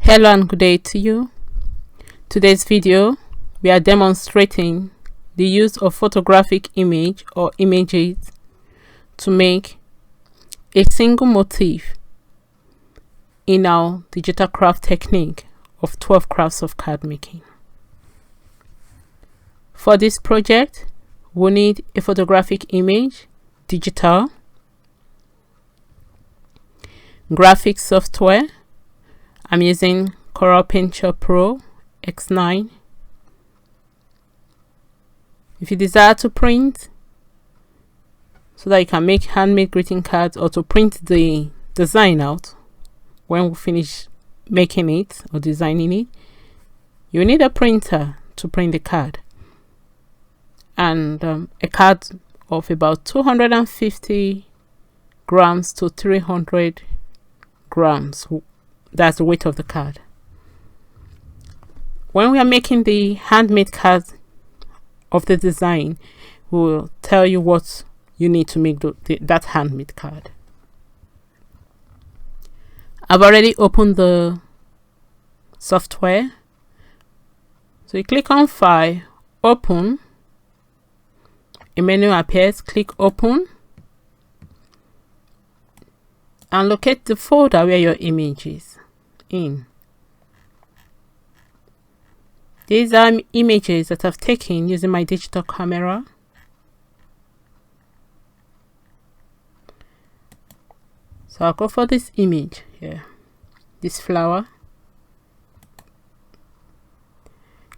Hello and good day to you. Today's video we are demonstrating the use of photographic image or images to make a single motif in our digital craft technique of 12 crafts of card making. For this project we need a photographic image, digital, graphic software. I'm using Corel PaintShopPro X9. If you desire to print so that you can make handmade greeting cards or to print the design out when we finish making it or designing it, you need a printer to print the card, and a card of about 250 grams to 300 grams. That's the weight of the card. When we are making the handmade card of the design, we will tell you what you need to make that handmade card. I've already opened the software. So you click on File, Open. A menu appears, click Open, and locate the folder where your image is in. These are images that I've taken using my digital camera. So I'll go for this image here, this flower.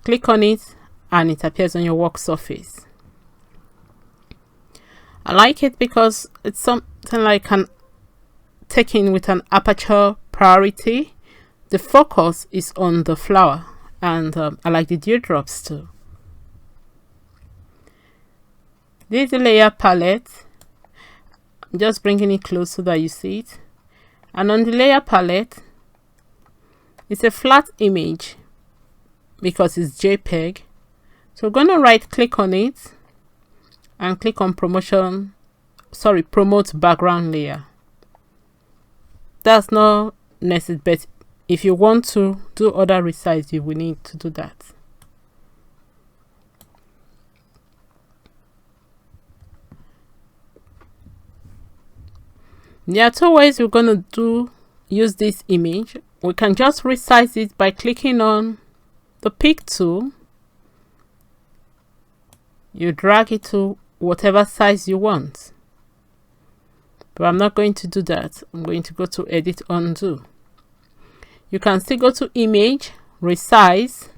Click on it and it appears on your work surface. I like it because it's something like taken with an aperture priority. The focus is on the flower, and I like the dewdrops too. This is the layer palette. I'm just bringing it close so that you see it. And on the layer palette, it's a flat image because it's JPEG. So we're going to right click on it and click on promote background layer. That's not necessary, but if you want to do other resize, you will need to do that. There are two ways we're going to use this image. We can just resize it by clicking on the pick tool. You drag it to whatever size you want. But I'm not going to do that. I'm going to go to Edit, Undo. You can still go to Image, Resize,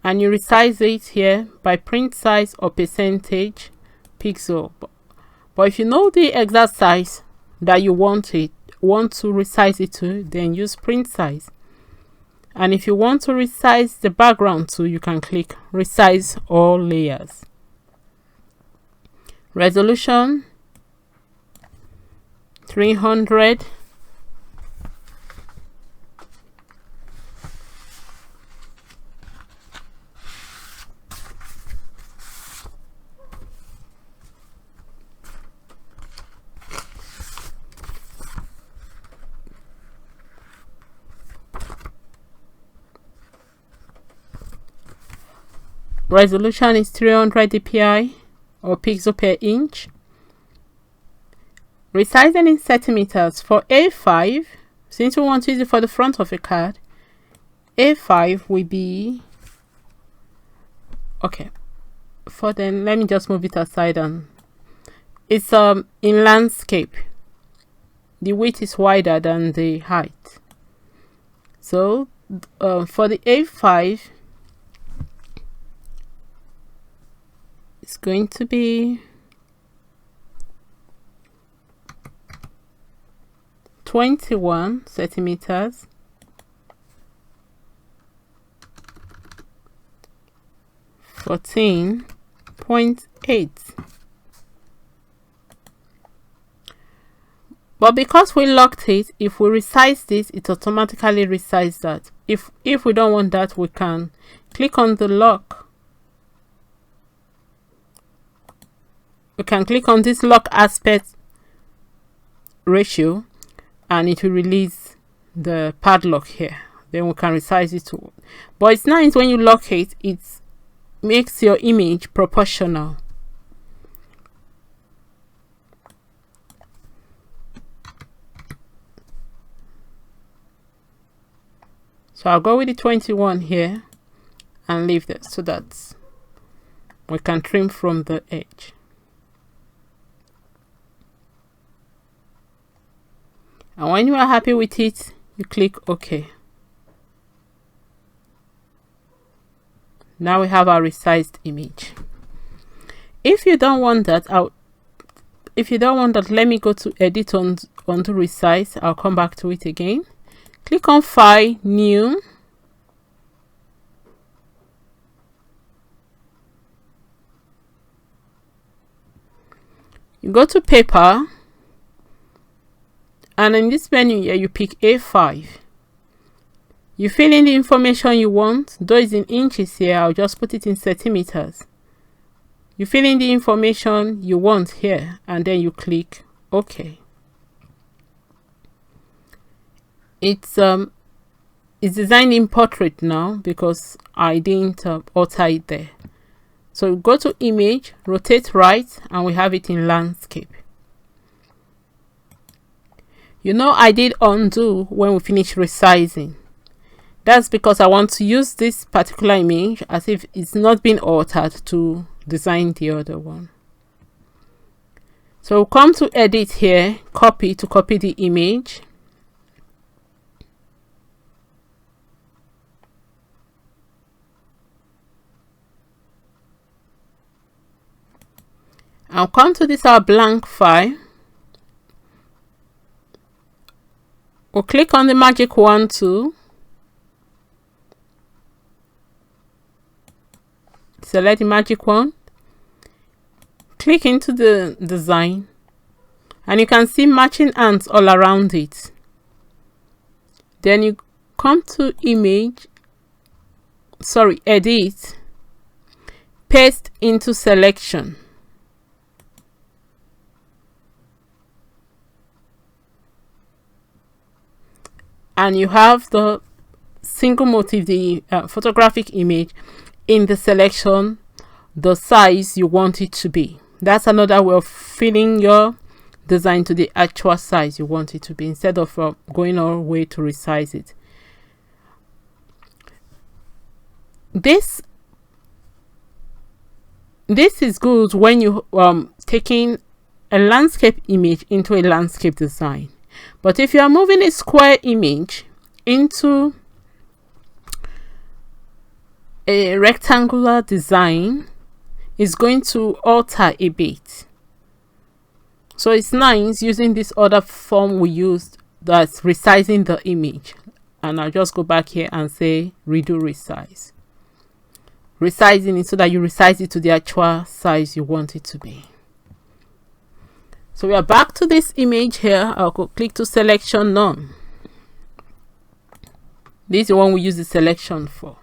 and you resize it here by print size or percentage pixel. But if you know the exact size that you want to resize it to, then use print size. And if you want to resize the background too, you can click Resize All Layers. Resolution 300. Resolution is 300 dpi or pixel per inch. Resizing in centimeters. For A5, since we want to use it for the front of a card, A5 will be okay. For then, let me just move it aside, and it's in landscape. The width is wider than the height. So for the A5, it's going to be 21 centimeters. .8. But because we locked it, if we resize this, it automatically resizes that. If we don't want that, we can click on the lock. We can click on this lock aspect ratio and it will release the padlock here. Then we can resize it to, but it's nice when you lock it, it makes your image proportional. So I'll go with the 21 here and leave this so that we can trim from the edge. And when you are happy with it, you click OK. Now we have our resized image. If you don't want that, let me go to edit on to resize. I'll come back to it again. Click on File, New. You go to Paper, and in this menu here you pick A5. You fill in the information you want. Though it's in inches here, I'll just put it in centimeters. You fill in the information you want here, and then you click OK. It's designed in portrait now because I didn't alter it there. So go to Image, rotate right, and we have it in landscape. You know, I did undo when we finished resizing. That's because I want to use this particular image as if it's not been altered to design the other one. So come to Edit here, Copy to copy the image. I'll come to this our blank file. We'll click on the magic wand tool. Select the magic wand. Click into the design, and you can see matching ants all around it. Then you come to Edit, paste into selection. And you have the single motif, the photographic image, in the selection, the size you want it to be. That's another way of filling your design to the actual size you want it to be, instead of going all the way to resize it. This is good when you taking a landscape image into a landscape design. But if you are moving a square image into a rectangular design, it's going to alter a bit. So it's nice using this other form we used, that's resizing the image. And I'll just go back here and say redo resize. Resizing it so that you resize it to the actual size you want it to be. So we are back to this image here. I'll go click to selection none. This is the one we use the selection for.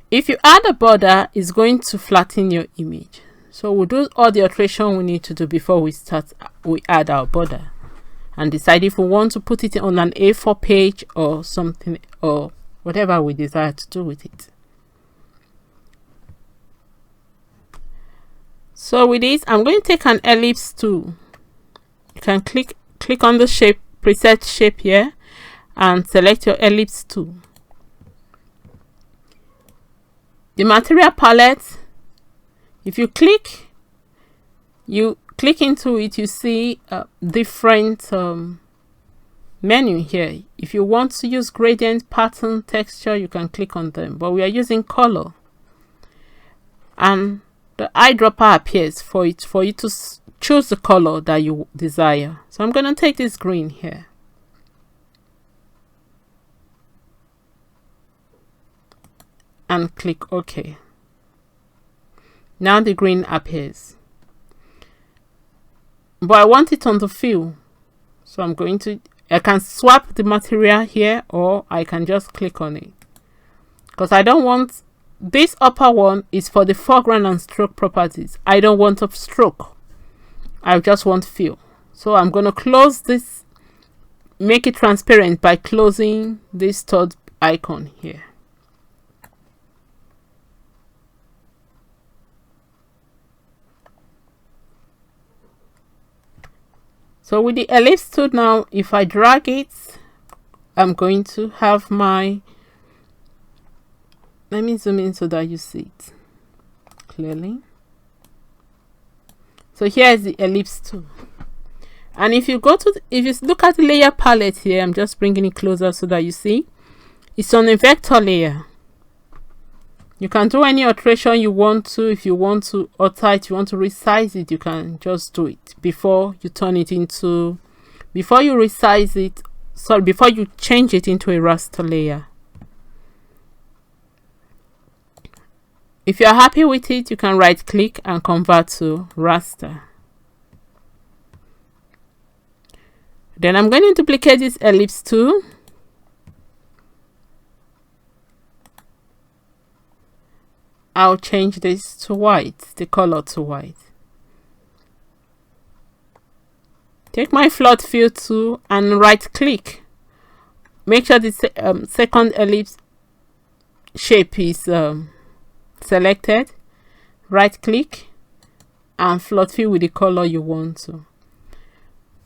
If you add a border, it's going to flatten your image. So we'll do all the alteration we need to do before we add our border, and decide if we want to put it on an A4 page or something, or whatever we desire to do with it. So with this, I'm going to take an ellipse tool. You can click on the shape, preset shape here, and select your ellipse tool. The material palette, if you click into it, you see different menu here. If you want to use gradient, pattern, texture, you can click on them, but we are using color, and the eyedropper appears for you to choose the color that you desire. So I'm going to take this green here, and click OK. Now the green appears, but I want it on the fill, so I can swap the material here, or I can just click on it, because I don't want this upper one is for the foreground and stroke properties. I don't want a stroke. I just want fill. So I'm going to close this, make it transparent by closing this third icon here. So with the ellipse tool now, if I drag it, I'm going to have my, let me zoom in so that you see it clearly. So here is the ellipse tool. And if you go to, if you look at the layer palette here, I'm just bringing it closer so that you see, it's on a vector layer. You can do any alteration you want to. If you want to alter it, you want to resize it, you can just do it before you turn it into, before you resize it, sorry, before you change it into a raster layer. If you're happy with it, you can right click and convert to raster. Then I'm going to duplicate this ellipse tool. I'll change this to white, the color to white. Take my flood fill tool and right click. Make sure the second ellipse shape is selected. Right click and flood fill with the color you want to.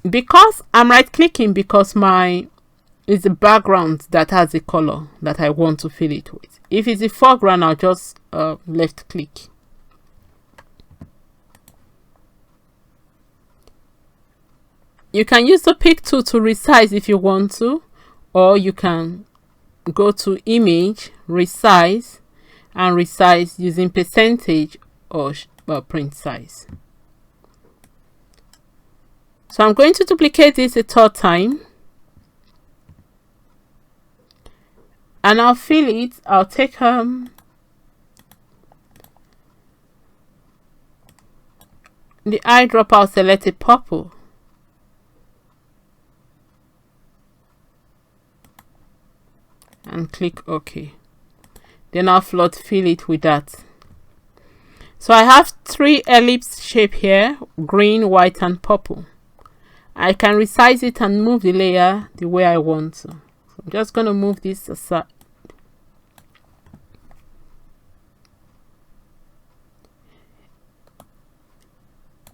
Because I'm right clicking, because it's a background that has a color that I want to fill it with. If it's a foreground, I'll just left click. You can use the pick tool to resize if you want to, or you can go to image, resize, and resize using percentage or print size. So I'm going to duplicate this a third time. And I'll fill it. I'll take the eyedropper, I'll select a purple. And click OK. Then I'll flood fill it with that. So I have 3 ellipse shape here, green, white, and purple. I can resize it and move the layer the way I want to. So I'm just going to move this aside.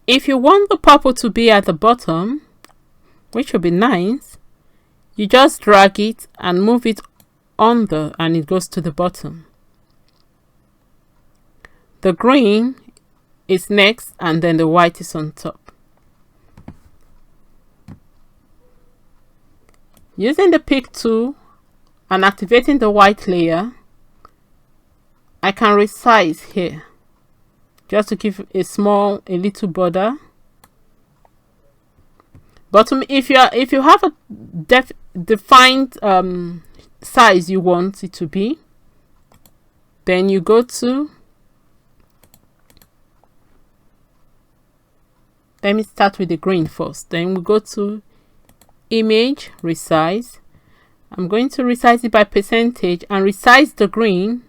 If you want the purple to be at the bottom, which would be nice, you just drag it and move it under and it goes to the bottom. The green is next and then the white is on top. Using the pick tool and activating the white layer, I can resize here just to give a little border. But if you have a defined size you want it to be, then you go to, let me start with the green first. Then we go to image, resize. I'm going to resize it by percentage and resize the green,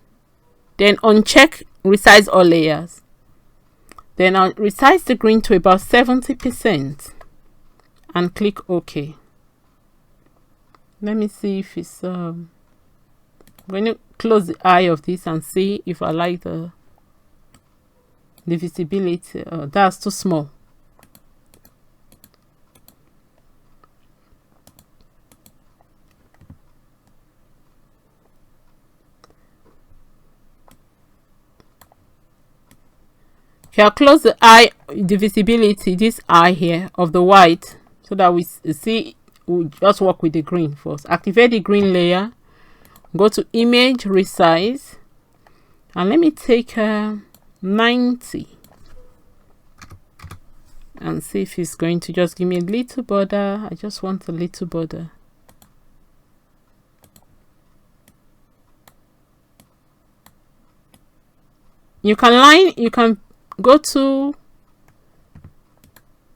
then uncheck resize all layers. Then I'll resize the green to about 70% and click OK. Let me see if it's I'm going to close the eye of this and see if I like the visibility. That's too small. I'll close the eye, the visibility, this eye here of the white, so that we see, we'll just work with the green first. Activate the green layer, go to image, resize, and let me take 90 and see if it's going to just give me a little border. I just want a little border. You can go to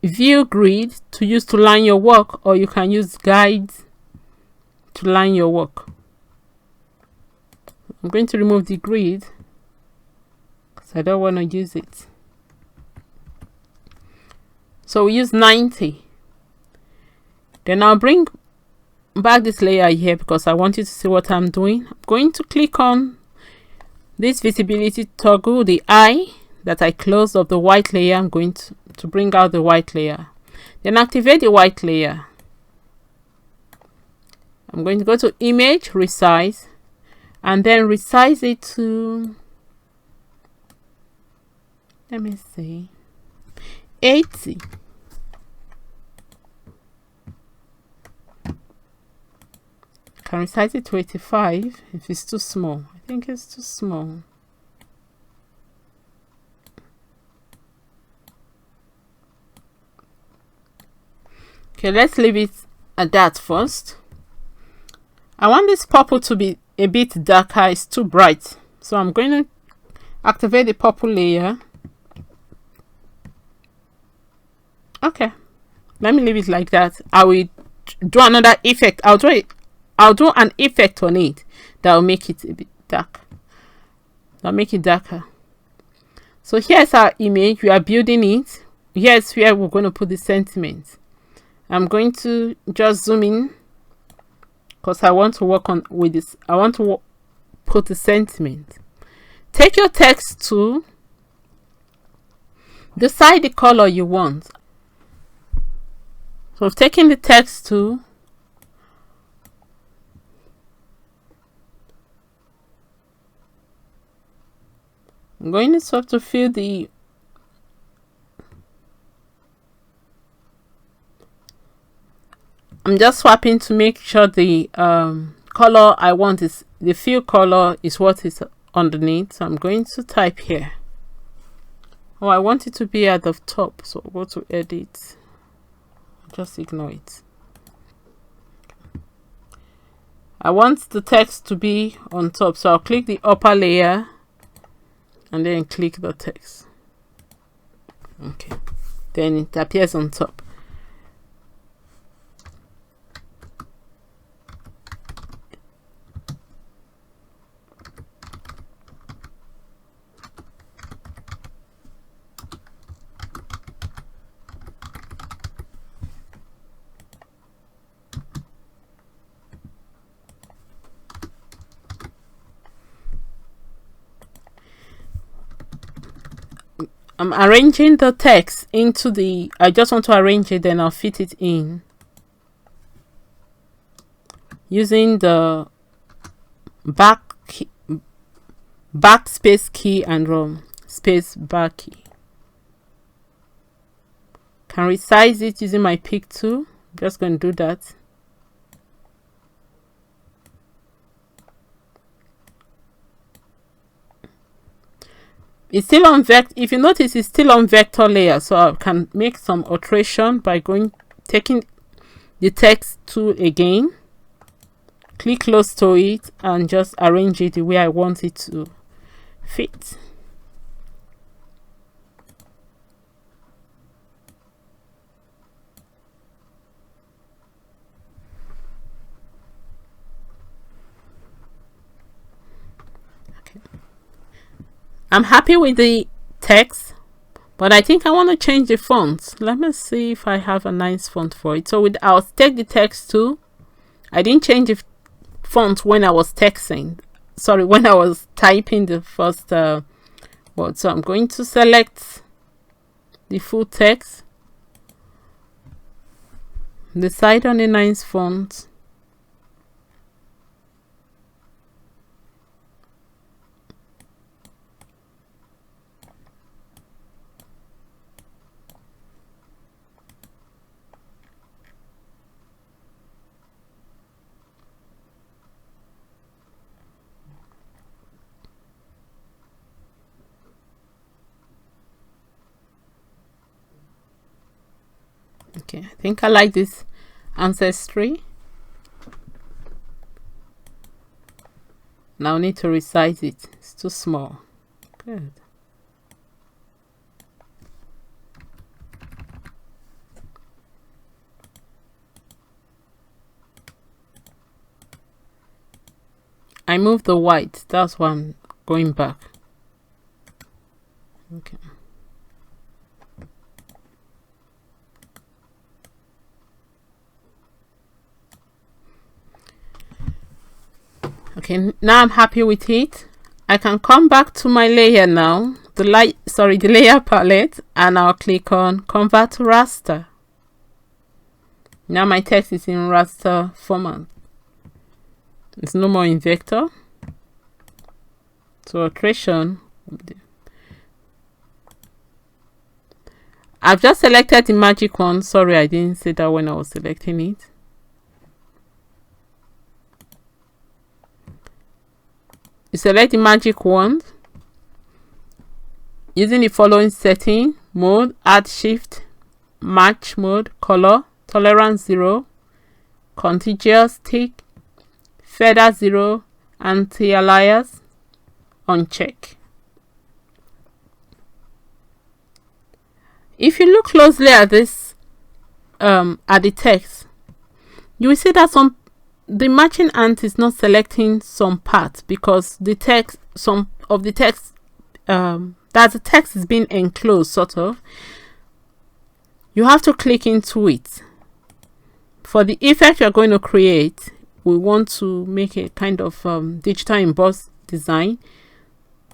view grid to use to line your work, or you can use guides to line your work. I'm going to remove the grid because I don't want to use it. So we use 90. Then I'll bring back this layer here because I want you to see what I'm doing. I'm going to click on this visibility toggle, the eye that I closed of the white layer. I'm going to bring out the white layer. Then activate the white layer. I'm going to go to image, resize, and then resize it to, let me see, 80. Can resize it to 85 if it's too small. I think it's too small. Okay, let's leave it at that first. I want this purple to be a bit darker. It's too bright. So I'm going to activate the purple layer. Okay, let me leave it like that. I will do another effect. I'll do an effect on it that will make it a bit dark. I'll make it darker. So here's our image. We are building it. Here's where we're going to put the sentiment. I'm going to just zoom in because I want to work on with this. I want to put the sentiment. Take your text tool. Decide the color you want. So I've taken the text tool. I'm going to swap to fill the I'm just swapping to make sure the color I want is the fill color is what is underneath. So I'm going to type here. Oh, I want it to be at the top. So go to edit. Just ignore it. I want the text to be on top. So I'll click the upper layer and then click the text. Okay. Then it appears on top. I'm arranging the text into the, I just want to arrange it, then I'll fit it in using the backspace key and space bar key. Can resize it using my pick tool. I'm just going to do that. It's still on vector. If you notice, it's still on vector layer, so I can make some alteration by taking the text tool again, click close to it, and just arrange it the way I want it to fit. I'm happy with the text, but I think I want to change the font. Let me see if I have a nice font for it. So I'll take the text tool. I didn't change the font when I was texting. Sorry, when I was typing the first word. So I'm going to select the full text. Decide on a nice font. Okay, I think I like this ancestry. Now I need to resize it. It's too small. Good. I moved the white. That's why I'm going back. Okay. Okay, now I'm happy with it. I can come back to my layer now, the layer palette, and I'll click on convert to raster. Now my text is in raster format. It's no more in vector. So alteration. I've just selected the magic one. Sorry, I didn't say that when I was selecting it. You select the magic wand using the following setting: mode, add shift, match mode, color, tolerance 0, contiguous tick, feather 0, anti-alias uncheck. If you look closely at this, at the text, you will see that the matching ant is not selecting some parts because the text, some of the text, that the text is being enclosed, sort of. You have to click into it. For the effect you're going to create, we want to make a kind of digital embossed design.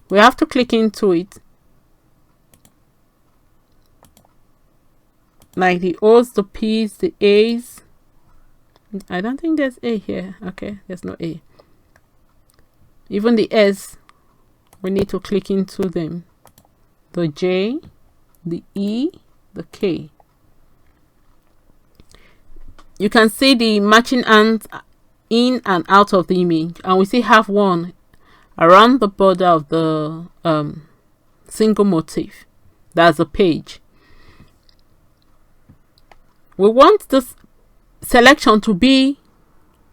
We have to click into it, like the O's, the P's, the A's. I don't think there's A here. Okay, there's no A. Even the S, we need to click into them. The J, the E, the K. You can see the matching ants in and out of the image, and we still have one around the border of the single motif. That's a page. We want this selection to be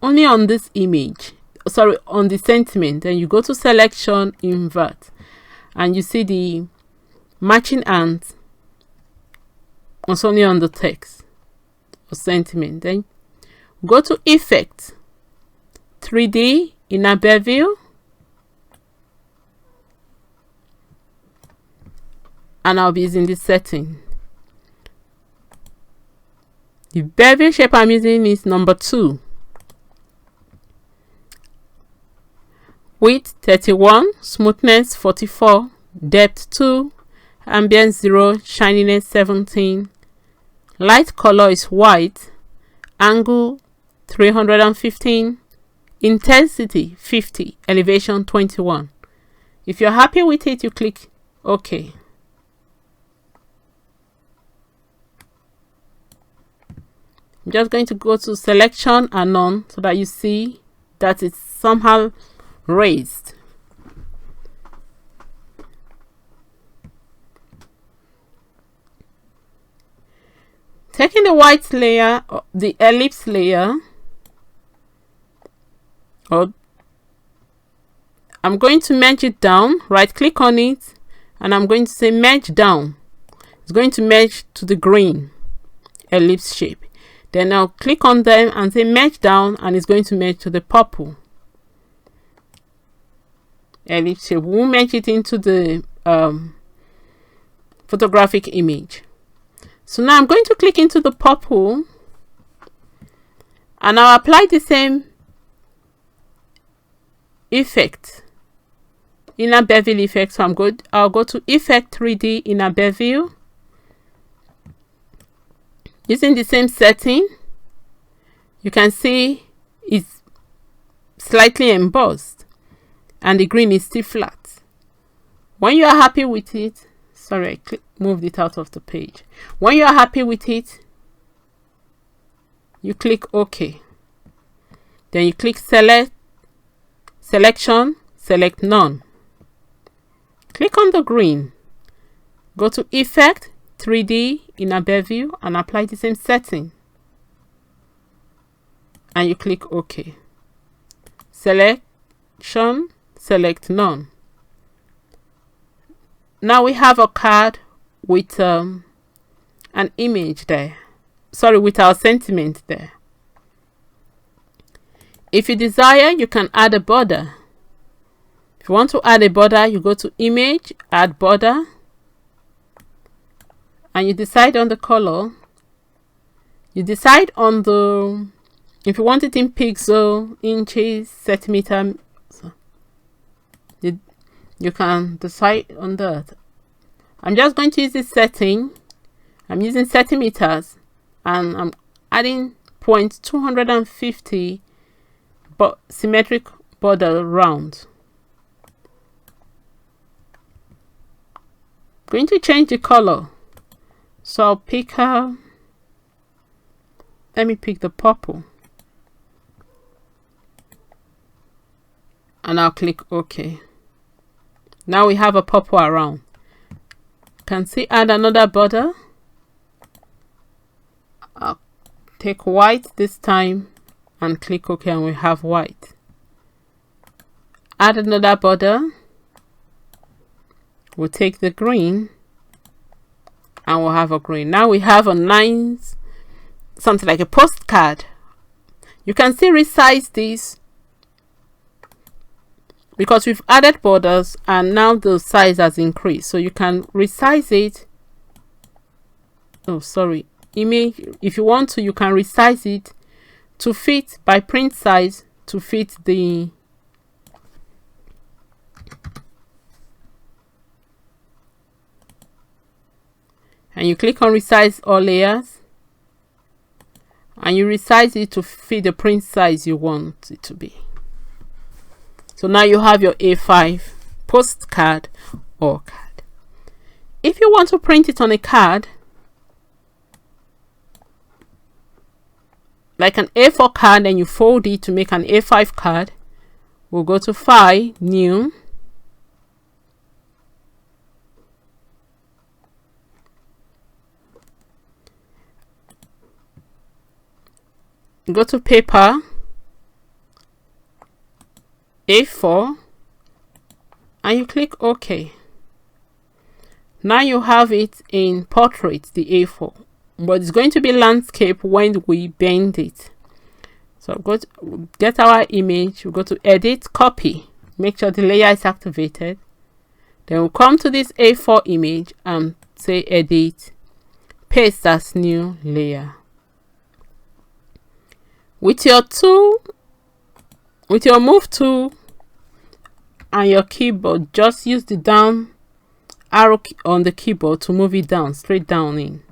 only on this image, sorry, on the sentiment. Then you go to selection, invert, and you see the matching ant was only on the text or sentiment. Then go to effect, 3D in a bevel, and I'll be using this setting. The bevel shape I'm using is number 2. Width 31, smoothness 44, depth 2, ambient 0, shininess 17. Light color is white, angle 315, intensity 50, elevation 21. If you're happy with it, you click OK. I'm just going to go to selection and none so that you see that it's somehow raised. Taking the white layer, the ellipse layer, I'm going to merge it down, right click on it, and I'm going to say merge down. It's going to merge to the green ellipse shape. Then I'll click on them and say merge down, and it's going to merge to the purple ellipse shape. We'll merge it into the photographic image. So now I'm going to click into the purple, and I'll apply the same effect, inner bevel effect. So I'll go to effect, 3D inner bevel. Using the same setting, you can see it's slightly embossed and the green is still flat. When you are happy with it, sorry, I moved it out of the page. When you are happy with it, you click OK. Then you click selection, select none. Click on the green, go to effect, 3D inner bevel, and apply the same setting, and you click OK. Selection, select none. Now we have a card with an image there, sorry, with our sentiment there. If you desire, you can add a border. If you want to add a border, you go to image, add border, and you decide on the color. You decide on the, if you want it in pixel, inches, centimeter, So you can decide on that. I'm just going to use this setting. I'm using centimeters, and I'm adding 0.250 but symmetric border round. Going to change the color, so I'll pick let me pick the purple, and I'll click OK. Now we have a purple around. Can see, add another border. I'll take white this time and click OK, and we have white. Add another border. We'll take the green and we'll have a green. Now we have a nice, something like a postcard. You can still resize this because we've added borders and now the size has increased, so you can resize it. Oh, sorry, image. If you want to, you can resize it to fit by print size, to fit the and you click on resize all layers and you resize it to fit the print size you want it to be. So now you have your A5 postcard or card. If you want to print it on a card, like an A4 card, and you fold it to make an A5 card, we'll go to File, New, go to Paper, A4, and you click OK. Now you have it in portrait, the A4, but it's going to be landscape when we bend it. So go to get our image, we'll go to Edit, Copy, make sure the layer is activated. Then we'll come to this A4 image and say Edit, Paste as New Layer. With your tool, with your move tool and your keyboard, just use the down arrow on the keyboard to move it down, straight down in.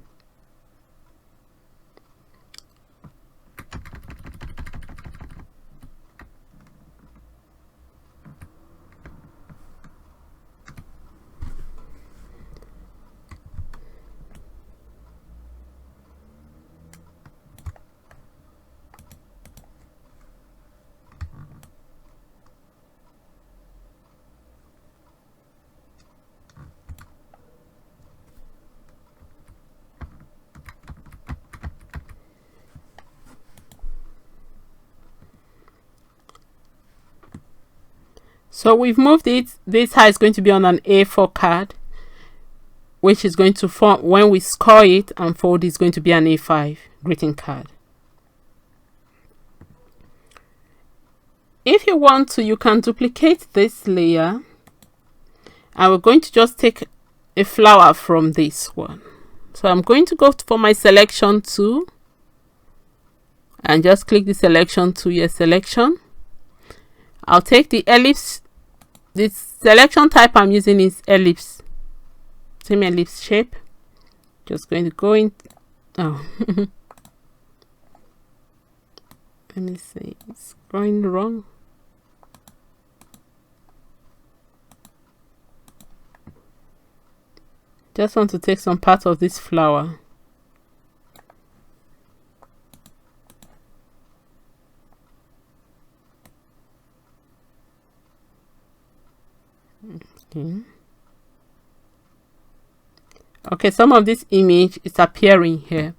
So we've moved it. This height is going to be on an A4 card, which is going to form, when we score it and fold, it's going to be an A5 greeting card. If you want to, you can duplicate this layer, and we're going to just take a flower from this one. So I'm going to go for my selection tool and just click the selection tool, your selection. I'll take the ellipse. This selection type I'm using is ellipse, same ellipse shape. Just going to go in. Oh, let me see, it's going wrong. Just want to take some part of this flower. Okay, some of this image is appearing here,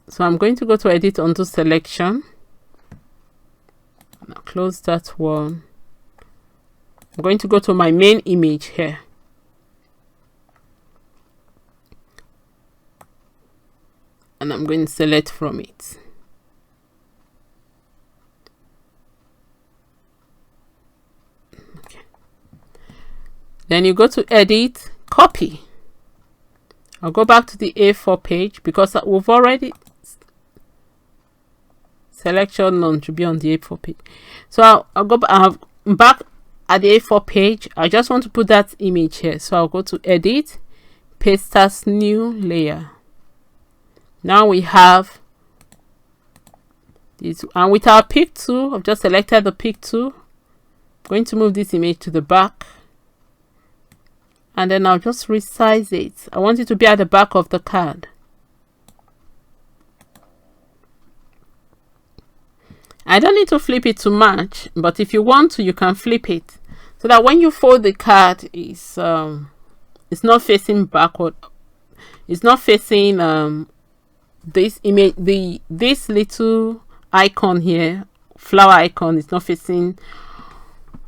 so I'm going to go to Edit, Undo Selection. Now close that one. I'm going to go to my main image here, and I'm going to select from it. Then you go to Edit, Copy. I'll go back to the A4 page because we've already selection none to be on the A4 page. So I'll go back. back at the A4 page, I just want to put that image here. So I'll go to edit, paste as new layer. Now we have this, and with our pick tool, I've just selected the pick tool. I'm going to move this image to the back, and then I'll just resize it. I want it to be at the back of the card. I don't need to flip it to match, but if you want to, you can flip it so that when you fold the card, it's not facing backward. It's not facing this image, this little icon here, flower icon, is not facing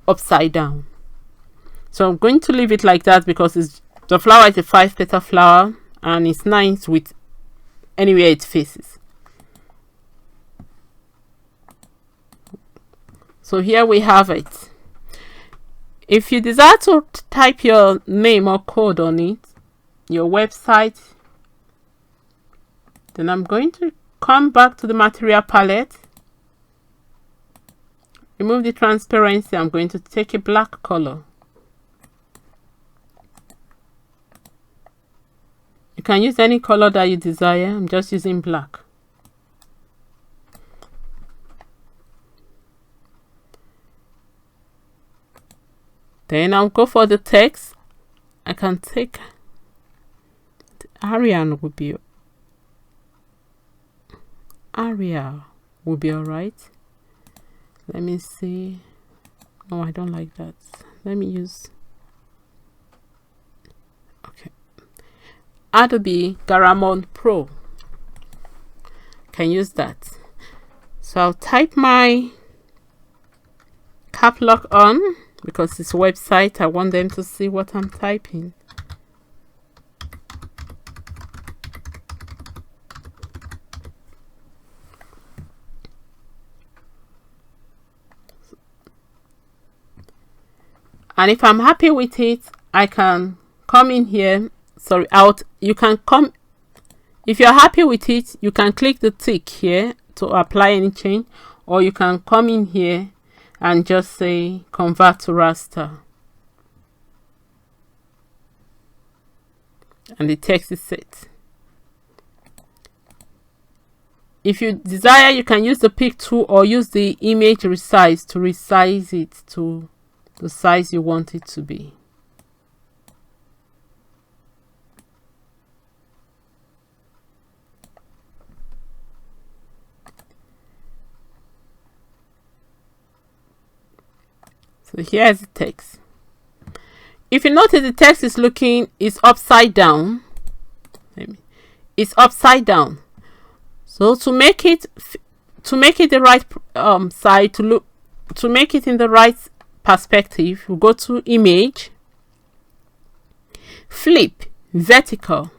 upside down. So I'm going to leave it like that because the flower is a 5-petal flower and it's nice with anywhere it faces. So here we have it. If you desire to type your name or code on it, your website, then I'm going to come back to the material palette, remove the transparency. I'm going to take a black color. You can use any color that you desire. I'm just using black. Then I'll go for the text. I can take the Arial would be alright. Let me see. No, I don't like that. Let me use, okay, Adobe Garamond Pro. Can use that. So I'll type my cap lock on because it's a website. I want them to see what I'm typing. And if I'm happy with it, I can come in here. Sorry, out. You can come. If you're happy with it, you can click the tick here to apply any change, or you can come in here and just say convert to raster. And the text is set. If you desire, you can use the pick tool or use the image resize to resize it to the size you want it to be. So here's the text. If you notice, the text is upside down. It's upside down. So to make it the right side, to make it in the right perspective, we go to image, flip vertical,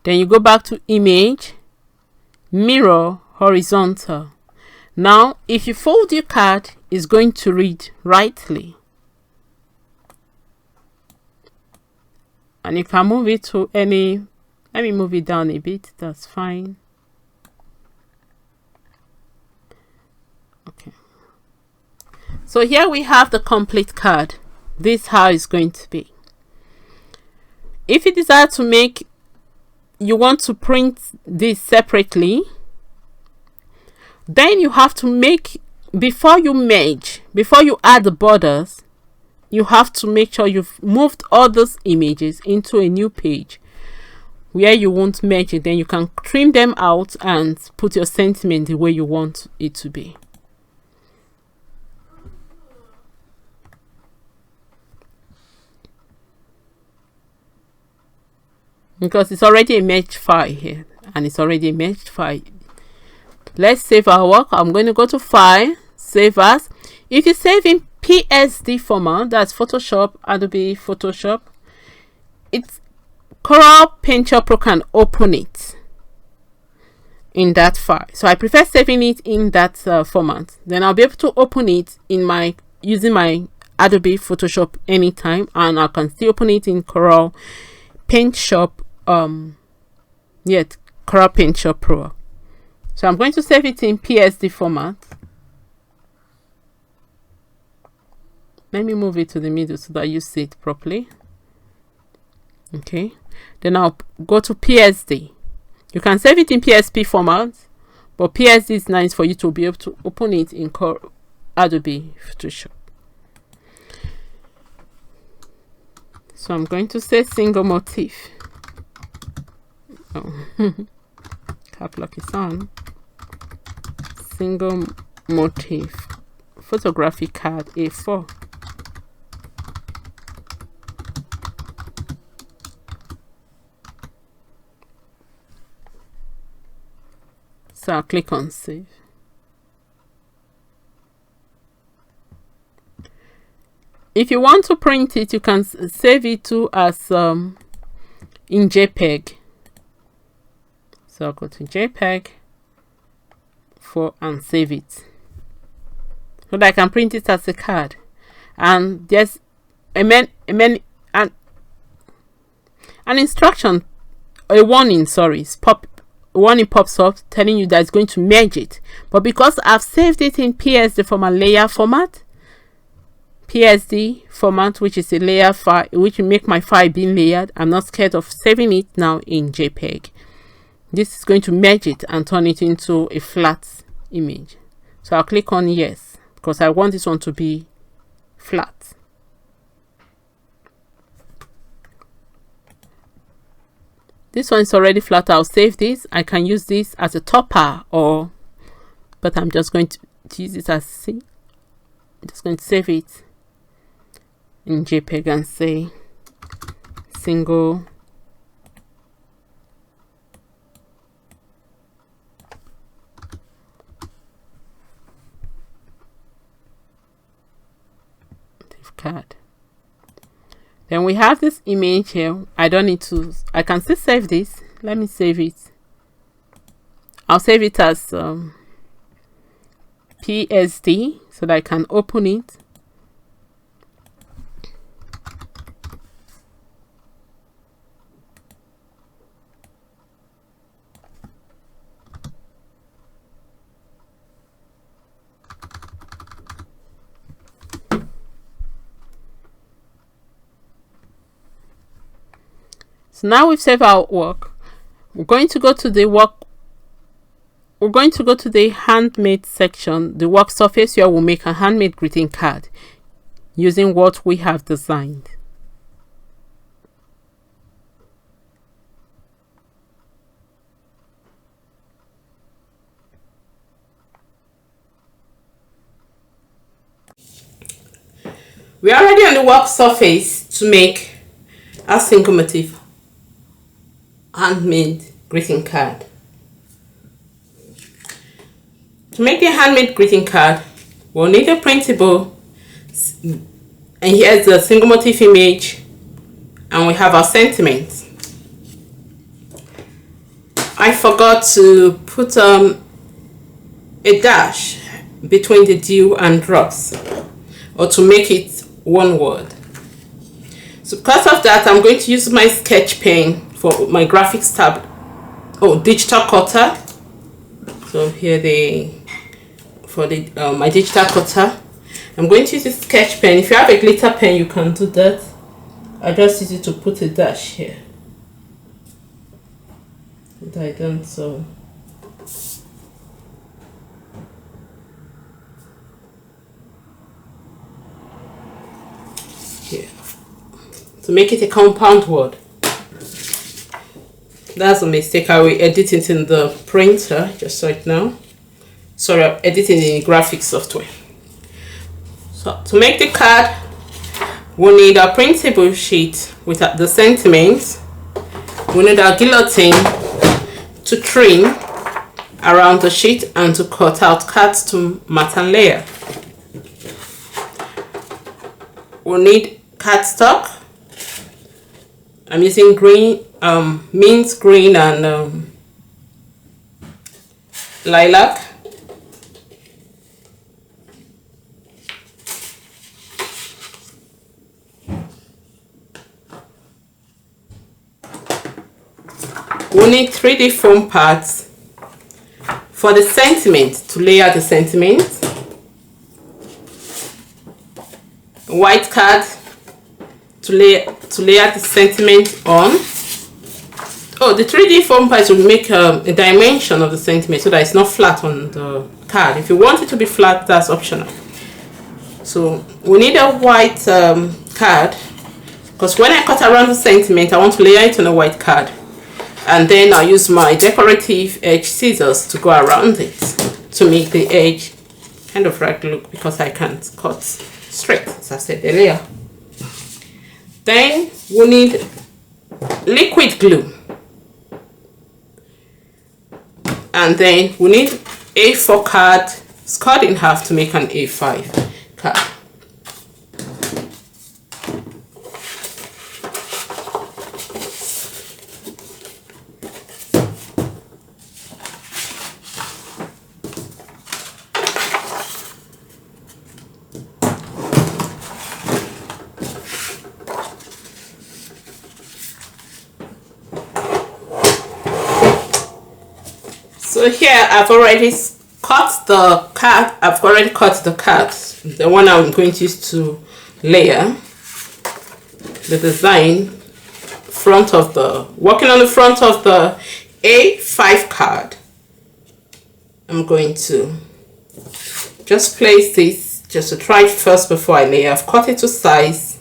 then you go back to image, mirror horizontal. Now if you fold your card, it's going to read rightly, and if I move it to any, let me move it down a bit, that's fine. Okay, so here we have the complete card. This is how it's going to be. If you desire to make, you want to print this separately, then you have to make, before you add the borders, you have to make sure you've moved all those images into a new page where you won't merge it. Then you can trim them out and put your sentiment the way you want it to be. Because it's already a merged file here, and it's already a merged file. Let's save our work. I'm going to go to File, Save As. If you save in PSD format, that's Photoshop, Adobe Photoshop, it's Corel PaintShopPro can open it in that file. So I prefer saving it in that format. Then I'll be able to open it in using my Adobe Photoshop anytime, and I can still open it in Corel PaintShop. Corel PaintShopPro. So I'm going to save it in PSD format. let me move it to the middle so that you see it properly. Okay, then I'll go to PSD. You can save it in PSP format, but PSD is nice for you to be able to open it in Adobe Photoshop. So I'm going to say single motif. Oh, cap lock is on. Single motif photographic card A4. So I'll click on save. If you want to print it, you can save it to as in JPEG. So I'll go to JPEG and save it, so that I can print it as a card. And there's an instruction, a warning, sorry, warning pops up telling you that it's going to merge it. But because I've saved it in PSD from a layer format, PSD format, which is a layer file, which will make my file being layered, I'm not scared of saving it now in JPEG. This is going to merge it and turn it into a flat image. So I'll click on yes, because I want this one to be flat. This one is already flat. I'll save this. I can use this as a topper, but I'm just going to use it as C. I'm just going to save it in JPEG and say single card. Then we have this image here. I don't need to, I can still save this. Let me save it. I'll save it as PSD so that I can open it. So now we've saved our work. We're going to go to the handmade section, the work surface, where we'll make a handmade greeting card using what we have designed. We're already on the work surface to make a single motif handmade greeting card. To make a handmade greeting card, we'll need a printable, and here's the single motif image, and we have our sentiments. I forgot to put a dash between the dew and drops, or to make it one word. So because of that, I'm going to use my sketch pen for my graphics tab, digital cutter. So here my digital cutter, I'm going to use a sketch pen. If you have a glitter pen, you can do that. I just use it to put a dash here. But I don't, so here to make it a compound word. That's a mistake. I will edit it in the printer just right now. Sorry, I'm editing in the graphics software. So to make the card, we'll need a printable sheet with the sentiments. We need a guillotine to trim around the sheet and to cut out cards to mat and layer. We'll need cardstock. I'm using green, mint green and lilac. We need 3D foam pads for the sentiment, to layer the sentiment. white card to layer the sentiment on. Oh, the 3D foam part will make a dimension of the sentiment so that it's not flat on the card. If you want it to be flat, that's optional. So we need a white card, because when I cut around the sentiment, I want to layer it on a white card, and then I'll use my decorative edge scissors to go around it to make the edge kind of right look, because I can't cut straight, as I said earlier. Then we need liquid glue, and then we need A4 card cut in half to make an A5 card. So here I've already cut the card. The one I'm going to use to layer the design working on the front of the A5 card. I'm going to just place this just to try it first before I layer. I've cut it to size.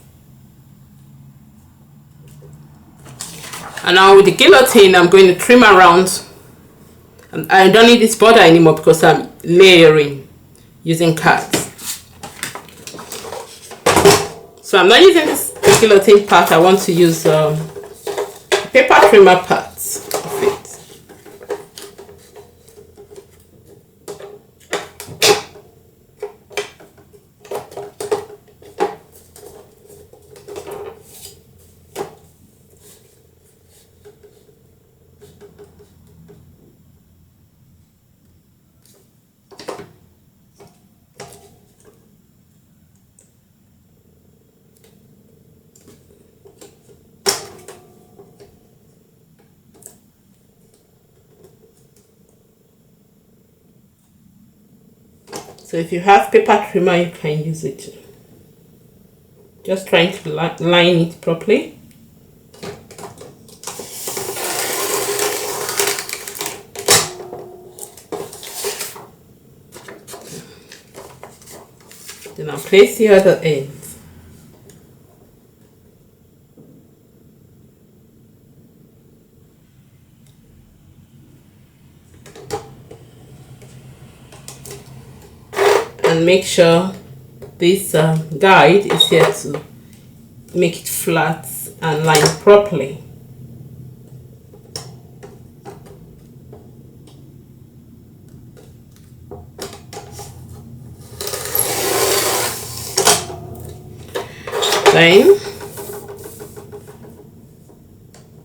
And now with the guillotine, I'm going to trim around. And I don't need this border anymore because I'm layering using cards. So I'm not using this guillotine part. I want to use paper trimmer parts of it. So if you have paper trimmer, you can use it too. Just trying to line it properly. Then I'll place the other end. And make sure this guide is here to make it flat and line properly. Then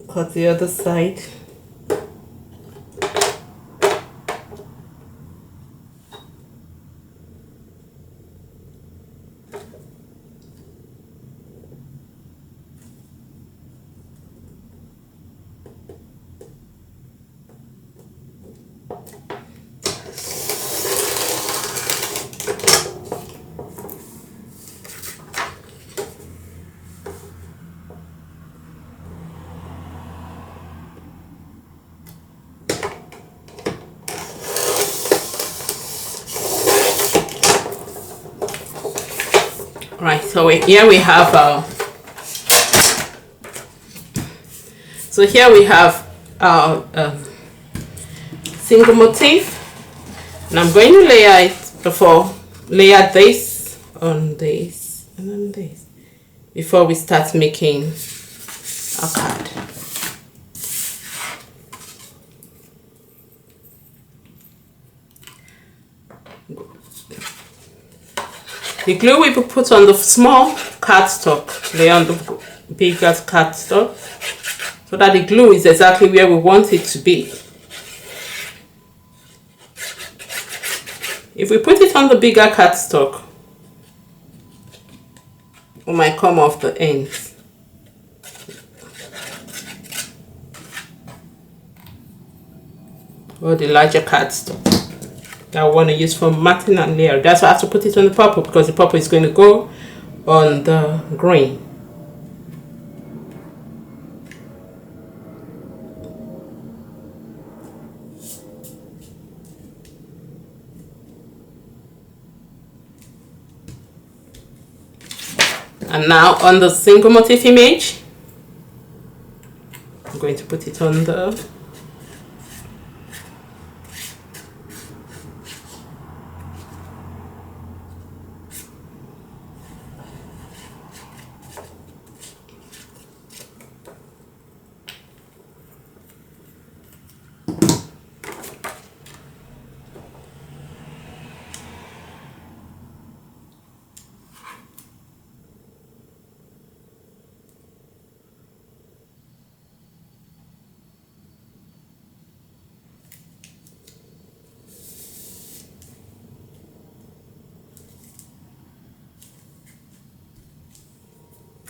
cut the other side. Right, so here we have our single motif, and I'm going to layer it layer this on this and on this before we start making our card. The glue we will put on the small cardstock, lay on the bigger cardstock, so that the glue is exactly where we want it to be. If we put it on the bigger cardstock, we might come off the ends. Or the larger cardstock that I want to use for matting and layer. That's why I have to put it on the purple, because the purple is going to go on the green. And now on the single motif image, I'm going to put it on the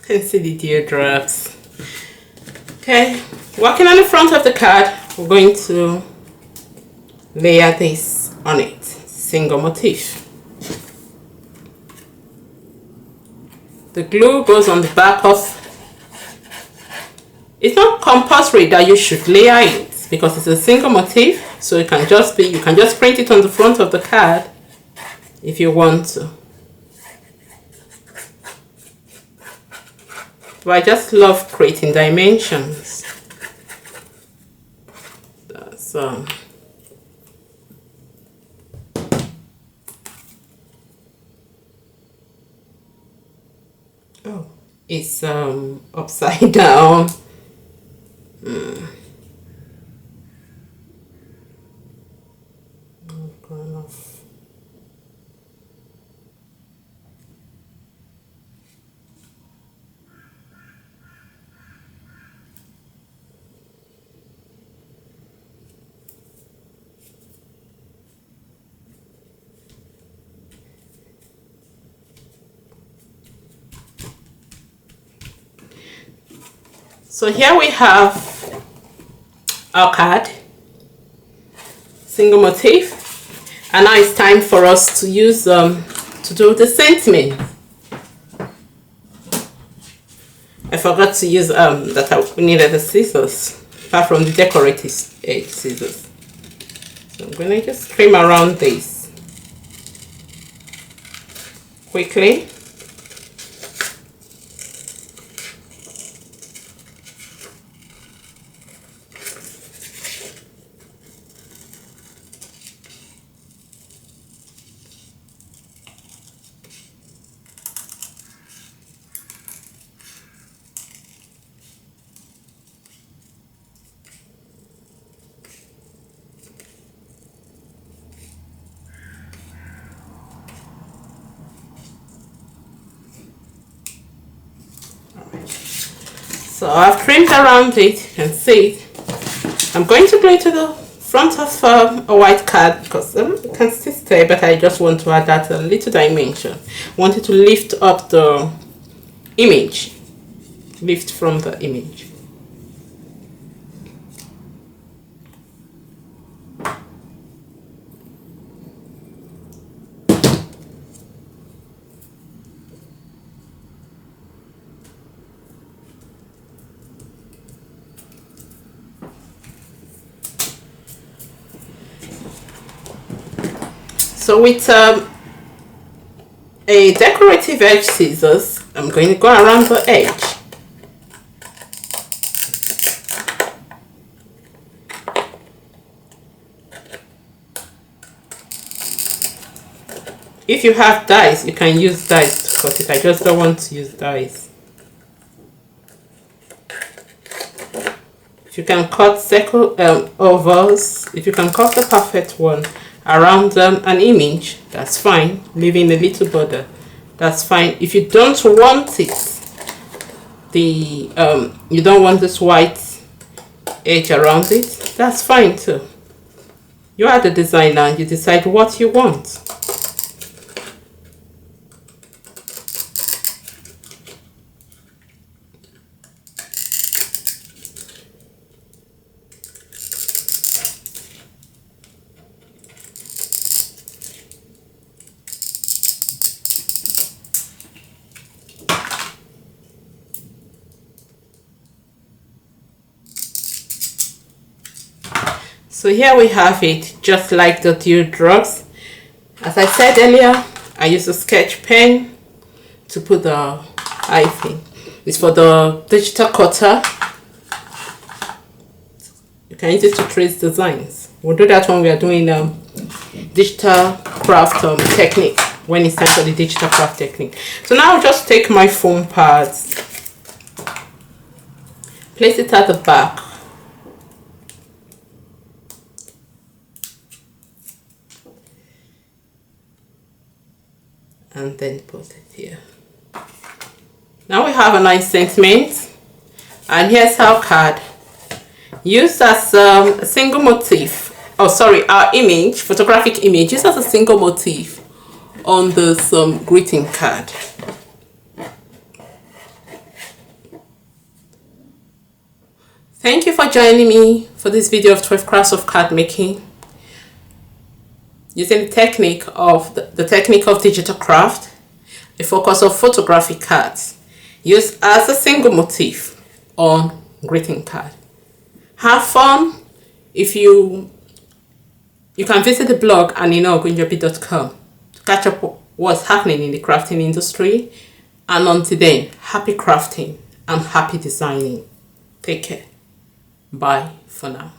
can see the teardrops. Okay, working on the front of the card, we're going to layer this on it, single motif. The glue goes on the back of. It's not compulsory that you should layer it because it's a single motif, so it can just be, you can just print it on the front of the card if you want to. But I just love creating dimensions. That's oh, it's upside down. Gone off. So here we have our card, single motif, and now it's time for us to use to do the sentiment. I forgot to use that I needed the scissors, apart from the decorative scissors. So I'm gonna just trim around this quickly. So I've trimmed around it, you can see it. I'm going to glue it to the front of a white card because it can still stay, but I just want to add that a little dimension. I want it to lift up the image, lift from the image. So with a decorative edge scissors, I'm going to go around the edge. If you have dies, you can use dies to cut it. I just don't want to use dies. If you can cut circle ovals, if you can cut the perfect one around an image, that's fine, leaving a little border, that's fine. If you don't want it, you don't want this white edge around it, that's fine too. You are the designer, you decide what you want. So here we have it, just like the dewdrops. As I said earlier, I use a sketch pen to put the hyphen. It's for the digital cutter. You can use it to trace designs. We'll do that when we are doing digital craft technique, when it's time for the digital craft technique. So now I'll just take my foam pads, place it at the back, and then put it here. Now we have a nice sentiment, and here's our card. Used as a single motif, our image, photographic image, used as a single motif on this greeting card. Thank you for joining me for this video of 12 crafts of card making, using the technique of digital craft, the focus of photographic cards, used as a single motif on greeting card. Have fun. If you can visit the blog AninoOgunjobi.com to catch up what's happening in the crafting industry. And until then, happy crafting and happy designing. Take care. Bye for now.